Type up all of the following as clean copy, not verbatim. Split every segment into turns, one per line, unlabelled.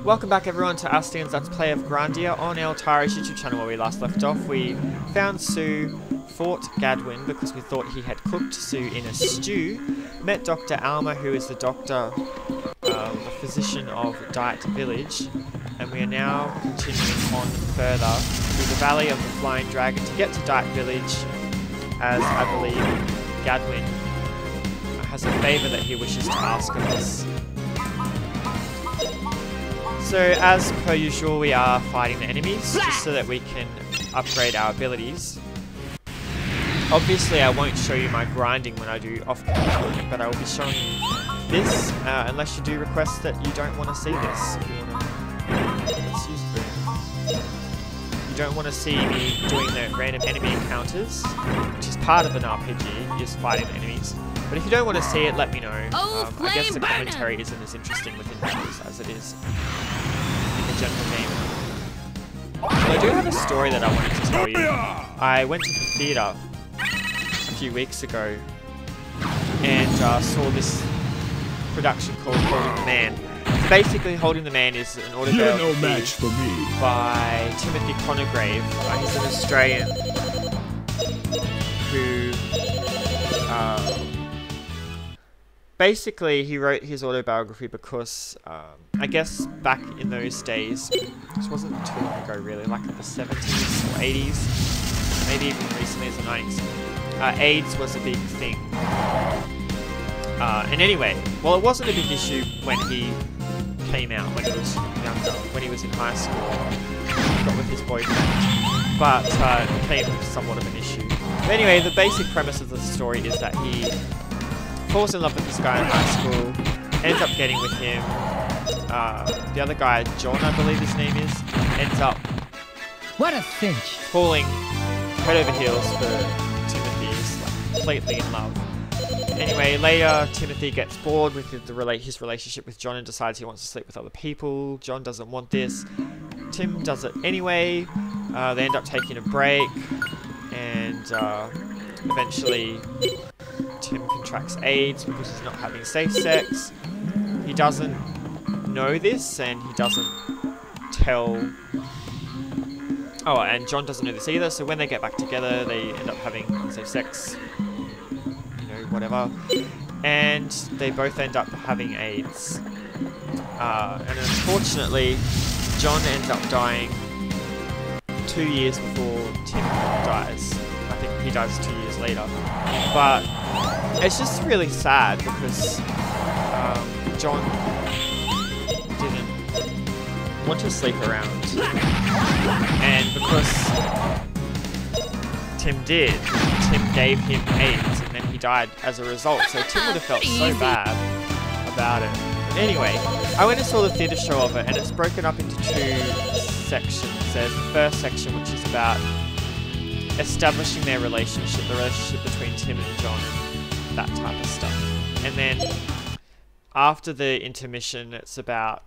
Welcome back everyone to Astian's Let's Play of Grandia on our Tara's YouTube channel. Where we last left off, we found Sue, fought Gadwin because we thought he had cooked Sue in a stew, met Dr. Alma, who is the doctor, the physician of Dight Village, and we are now continuing on further through the Valley of the Flying Dragon to get to Dight Village, as I believe Gadwin has a favour that he wishes to ask of us. So, as per usual, we are fighting the enemies, just so that we can upgrade our abilities. Obviously, I won't show you my grinding when I do off-camera, but I will be showing you this, unless you do request that you don't want to see this. If you want to... Let's use boom. You don't want to see me doing the random enemy encounters, which is part of an RPG, is fighting the enemies. But if you don't want to see it, let me know. I guess the commentary isn't as interesting within videos as it is in the general game. Well, I do have a story that I wanted to tell you. I went to the theatre a few weeks ago and saw this production called Holding the Man. Basically, Holding the Man is an autobiography by Timothy Conograve. He's an Australian who... basically, he wrote his autobiography because, I guess back in those days, this wasn't too long ago really, like the 70s or 80s, maybe even recently as the 90s, AIDS was a big thing. And anyway, well, it wasn't a big issue when he came out, when he was younger, when he was in high school, got with his boyfriend, but it became somewhat of an issue. But anyway, the basic premise of the story is that he falls in love with this guy in high school, ends up getting with him. The other guy, John, I believe his name is, ends up falling head over heels for Timothy. He's like completely in love. Anyway, later Timothy gets bored with his relationship with John and decides he wants to sleep with other people. John doesn't want this. Tim does it anyway. They end up taking a break, and eventually Tim contracts AIDS because he's not having safe sex. He doesn't know this, and he doesn't tell... Oh, and John doesn't know this either, so when they get back together, they end up having safe sex, you know, whatever. And they both end up having AIDS. And unfortunately, John ends up dying 2 years before Tim dies. I think he dies 2 years later. But it's just really sad because John didn't want to sleep around. And because Tim did, Tim gave him AIDS and then he died as a result. So Tim would have felt so bad about it. But anyway, I went and saw the theatre show of it, and it's broken up into two sections. There's the first section, which is about establishing their relationship, the relationship between Tim and John, and that type of stuff. And then after the intermission, it's about...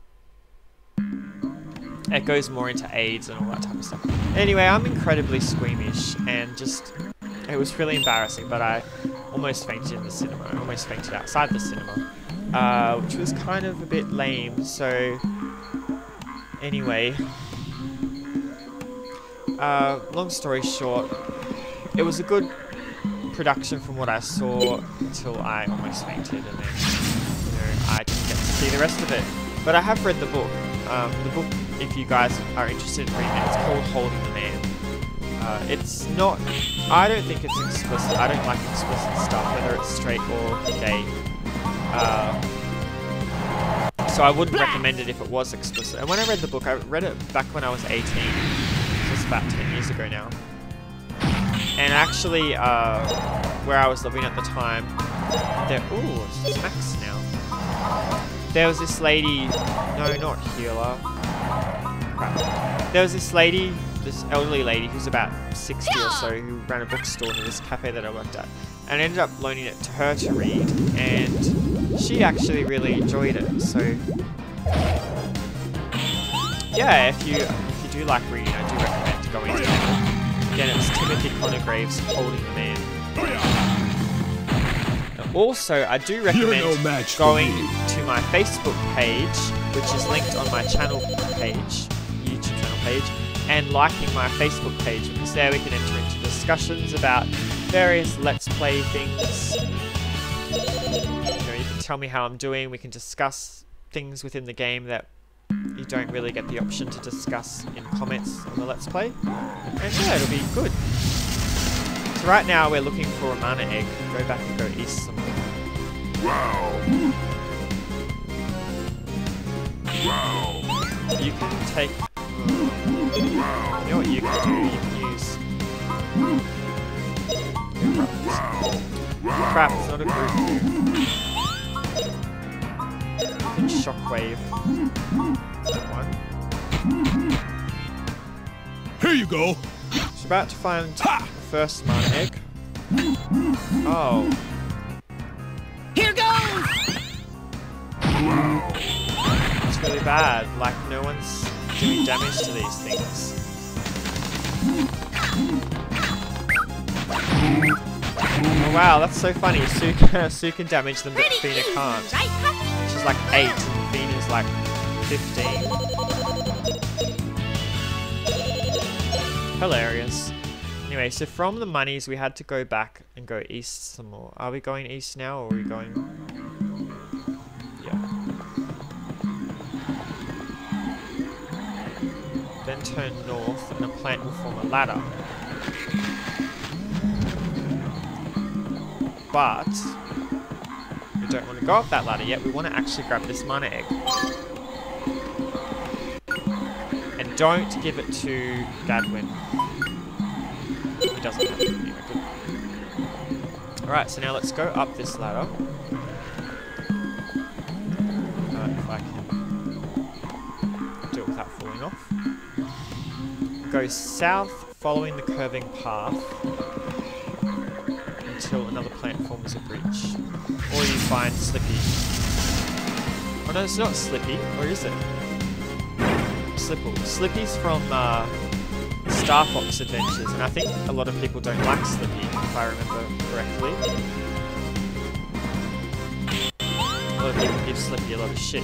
it goes more into AIDS and all that type of stuff. Anyway, I'm incredibly squeamish, and just... it was really embarrassing, but I almost fainted in the cinema. I almost fainted outside the cinema, which was kind of a bit lame, so... Anyway... long story short, it was a good production from what I saw until I almost fainted, and then, you know, I didn't get to see the rest of it. But I have read the book. The book, if you guys are interested in reading it, it's called Holding the Man. It's not... I don't think it's explicit. I don't like explicit stuff, whether it's straight or gay. So I wouldn't recommend it if it was explicit. And when I read the book, I read it back when I was 18. It's about 10 years ago now. And actually, where I was living at the time, there... Ooh, it's Max now. There was this lady... No, not healer. Crap. There was this lady, this elderly lady, who's about 60 or so, who ran a bookstore in this cafe that I worked at. And I ended up loaning it to her to read, and she actually really enjoyed it, so... yeah, if you do like reading, I do recommend going to it. Again, it's Timothy Conograve's Holding the Man. Also, I do recommend going to my Facebook page which is linked on my channel page, YouTube channel page, and liking my Facebook page, because there we can enter into discussions about various Let's Play things. You know, you can tell me how I'm doing, we can discuss things within the game that you don't really get the option to discuss in comments on the Let's Play. And yeah, it'll be good. So right now we're looking for a mana egg. Go back and go east some more.
Wow.
You can take... you know what you can do? You can use... Crap, it's not a good move. You can shockwave that one.
Here you go.
She's about to find the first mana egg. Oh.
Here goes!
It's really bad. Like, no one's doing damage to these things. Oh, wow, that's so funny. Sue can damage them, but Fina can't. She's like 8 and Fina's like 15. Hilarious. Anyway, so from the monies we had to go back and go east some more. Are we going east now, or are we going... Yeah. Then turn north and the plant will form a ladder. But we don't want to go up that ladder yet, we want to actually grab this mana egg. And don't give it to Gadwin. He doesn't have it anyway, good. Alright, so now let's go up this ladder. If I can do it without falling off. Go south, following the curving path, until another plant forms a bridge. Or you find Slippy. Oh no, it's not Slippy, or is it? Slipple. Slippy's from Star Fox Adventures, and I think a lot of people don't like Slippy, if I remember correctly. A lot of people give Slippy a lot of shit.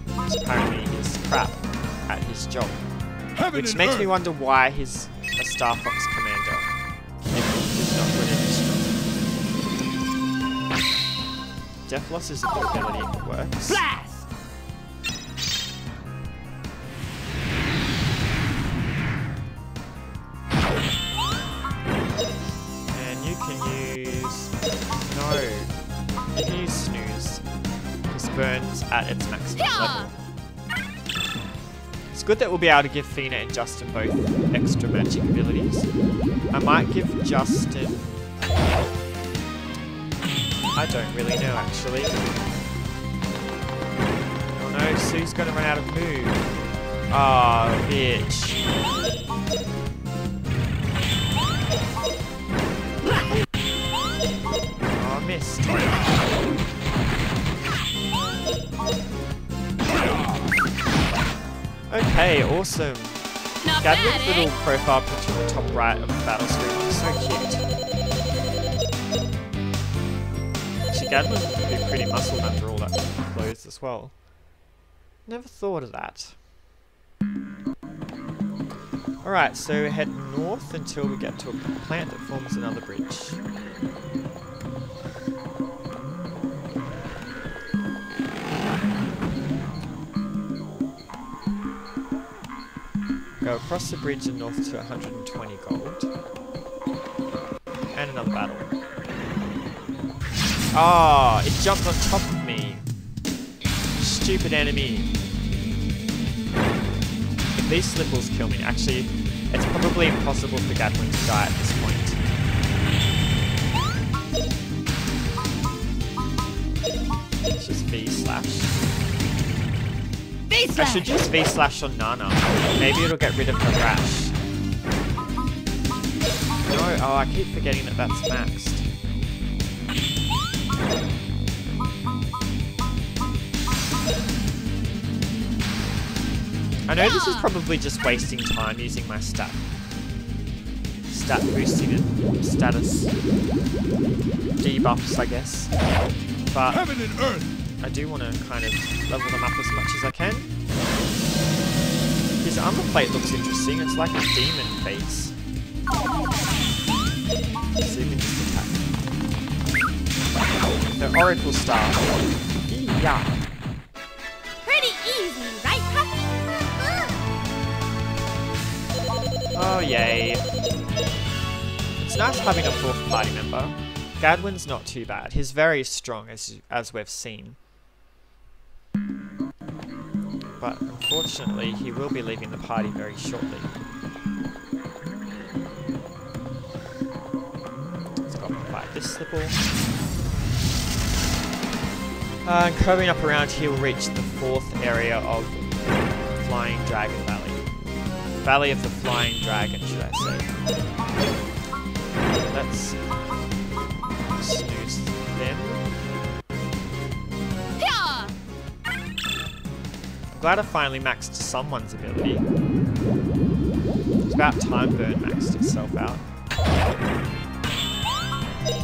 Because apparently he's crap at his job. Which makes me wonder why he's a Star Fox commander. He's not good at his job. Death Loss is a good ability if it works.
Blast!
And you can use... No. You can use Snooze. Because Burns at its maximum level. It's good that we'll be able to give Fina and Justin both extra magic abilities. I might give Justin... I don't really know, actually. Oh no, Sue's gonna run out of move. Ah, oh, bitch. Oh, I missed. Okay, awesome. Gadwin's little profile picture on the top right of the battle screen looks so cute. Actually, Gadwin would be pretty muscled under all that clothes as well. Never thought of that. Alright, so head north until we get to a plant that forms another bridge. Go across the bridge and north to 120 gold. And another battle. Ah, it jumped on top of me. Stupid enemy. If these Slipples kill me, actually, it's probably impossible for Gadwin to die at this point. It's just V-slash. I should use V-slash on Nana. Maybe it'll get rid of her rash. No, oh, I keep forgetting that that's maxed. I know this is probably just wasting time using my stat boosting and status debuffs, I guess. But
Heaven and earth.
I do want to kind of level them up as much as I can. His armor plate looks interesting. It's like a demon face. So you can just attack. The Oracle Star. Yeah.
Pretty easy, right, Puffy?
Oh, yay. It's nice having a fourth party member. Gadwin's not too bad. He's very strong, as we've seen. But unfortunately, he will be leaving the party very shortly. Let's go up and fight this Slipple. And curving up around here, we'll reach the fourth area of Flying Dragon Valley. Valley of the Flying Dragon, should I say. Let's snooze them.
Yeah.
I'm glad I finally maxed someone's ability. It's about time Burn maxed itself out. You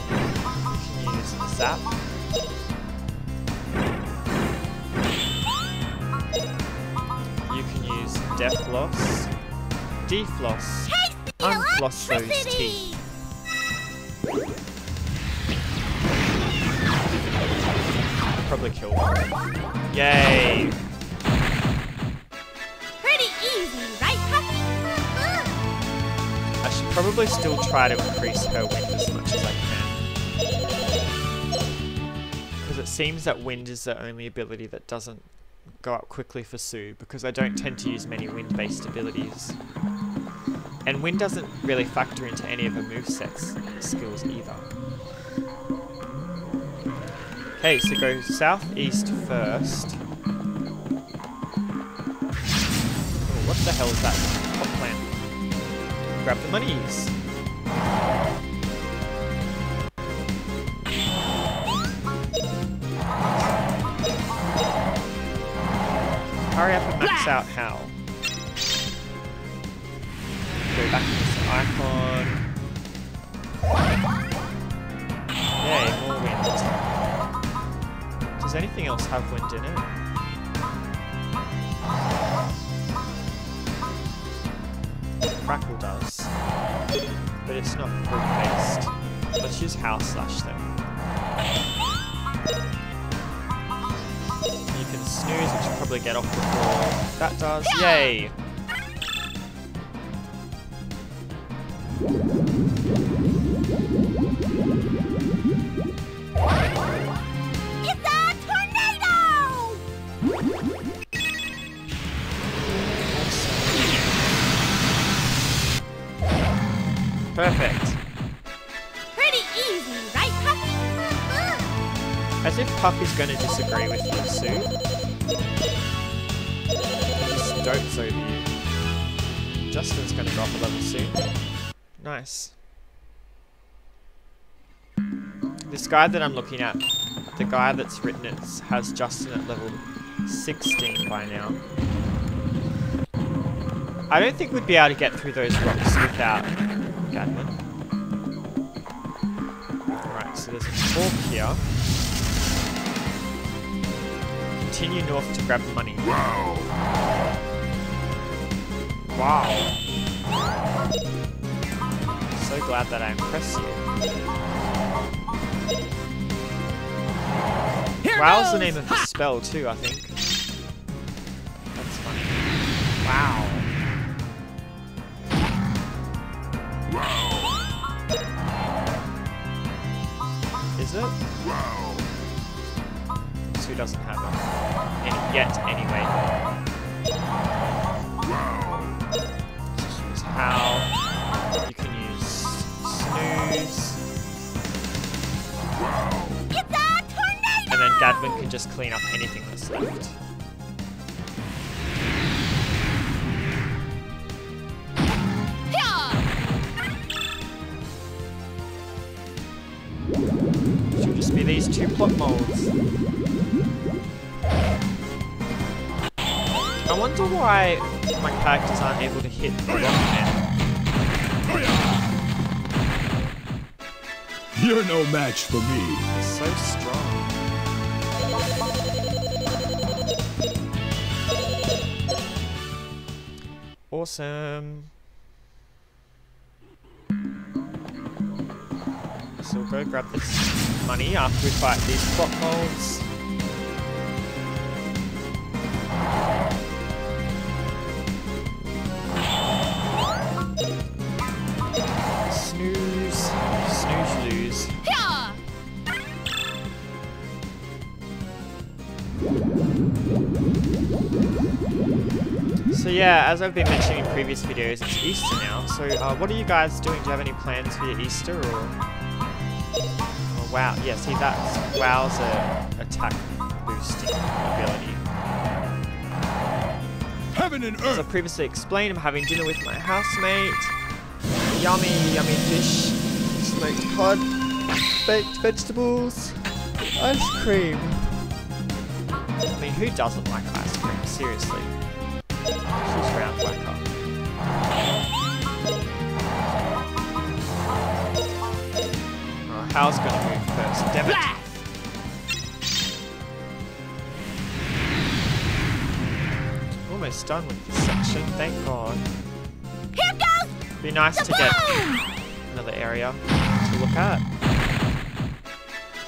can use Zap. You can use Defloss, Defloss, Unfloss those teeth. Probably kill one. Yay!
Pretty easy, right, Puffy?
I should probably still try to increase her wind as much as I can. Because it seems that wind is the only ability that doesn't go up quickly for Sue, because I don't tend to use many wind-based abilities. And wind doesn't really factor into any of her moveset's skills either. Okay, so go southeast first. Oh, what the hell is that? Hot plant. Grab the monies. Hurry up and max out Howl. Go back to this icon. Yay, more wind. Does anything else have wind in it? Crackle does. But it's not wind based. Let's use Howl Slash then. You can snooze, which will probably get off before that does. Yay!
It's a tornado!
Perfect.
Pretty easy, right, Puffy?
As if Puffy's going to disagree with you, Sue. Just dotes over you. Justin's going to drop a level soon. Nice. This guy that I'm looking at, the guy that's written it, has Justin at level 16 by now. I don't think we'd be able to get through those rocks without Gadwin. Alright, so there's a fork here. Continue north to grab money.
Wow.
Wow. So glad that I impressed you. Wow's the name of the spell too, I think. That's funny. Wow.
Wow.
Is it?
Wow.
Sue doesn't have it. Yet, anyway.
Wow.
Just use Howl. You can use Snooze.
Wow.
It's a tornado!
And then Gadwin can just clean up anything that's left.
Yeah.
Should just be these two plot molds. I wonder why my characters aren't able to hit the Rockman.
You're no match for me.
He's so strong. Awesome. So we'll go grab this money after we fight these plot molds. Snooze. Snooze, lose.
Yeah.
So yeah, as I've been mentioning in previous videos, it's Easter now. So what are you guys doing? Do you have any plans for your Easter or wow? Yeah, see that's WoW's attack boosting ability.
Heaven and
As I
earth.
previously explained, I'm having dinner with my housemate. Yummy, yummy fish, smoked cod, baked vegetables, ice cream. I mean, who doesn't like ice cream? Seriously. She's round like her. Oh, Hal's gonna move first. Damn it. Almost done with this section, thank God.
Here goes
Be nice to get another area to look at.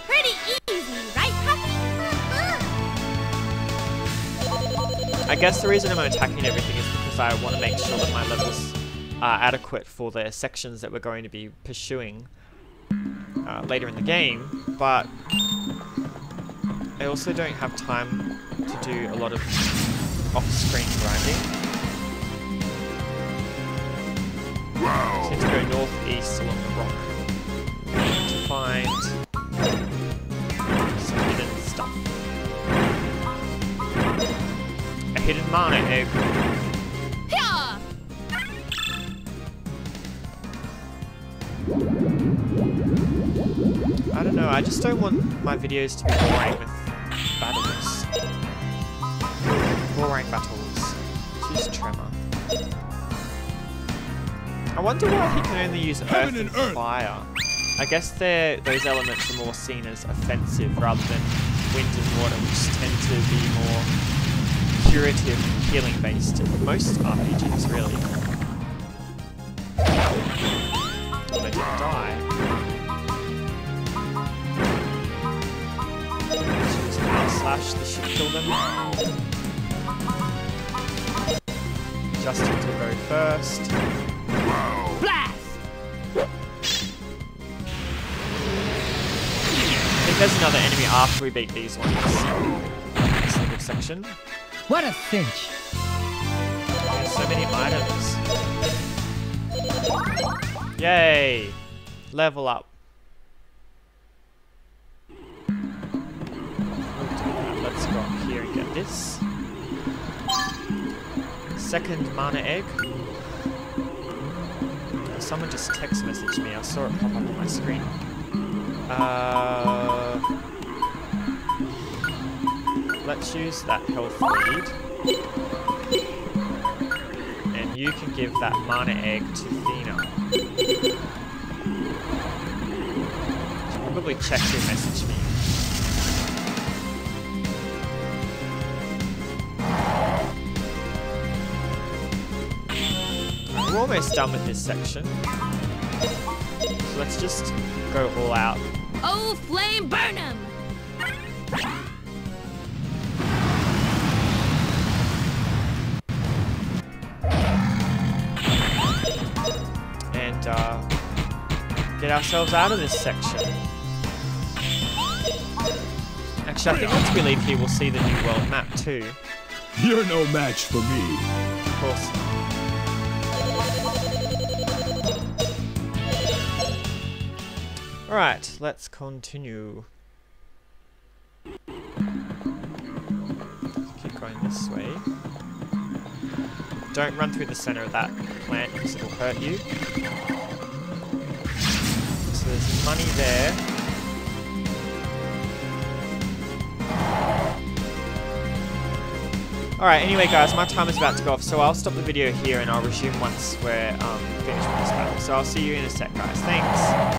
pretty easy, right, Puppy?
I guess the reason I'm attacking everything is because I want to make sure that my levels are adequate for the sections that we're going to be pursuing later in the game, but I also don't have time to do a lot of off-screen grinding.
Wow.
So to go northeast along the rock to find some hidden stuff. A hidden mana egg.
Yeah.
I don't know, I just don't want my videos to be boring with battles. Boring battles. She's Tremor. I wonder why he can only use earth and fire. I guess those elements are more seen as offensive rather than wind and water, which tend to be more curative and healing based in most RPGs, really. Oh, they didn't die. Use Power Slash, this should kill them. Justin to go first.
Blast.
I think there's another enemy after we beat these ones. This little section.
What a cinch!
There's so many items. Yay! Level up. Let's go up here and get this. Second mana egg. Someone just text messaged me. I saw it pop up on my screen. Let's use that health lead. And you can give that mana egg to Thena. Should probably check who messaged me. We're almost done with this section. So let's just go all out.
Oh, flame burn 'em!
And get ourselves out of this section. Actually, I think once we leave here, we'll see the new world map too.
You're no match for me.
Of course. Alright, let's continue. Keep going this way. Don't run through the center of that plant because it will hurt you. So there's money there. Alright, anyway guys, my time is about to go off, so I'll stop the video here and I'll resume once we're finished with this battle. So I'll see you in a sec guys, thanks!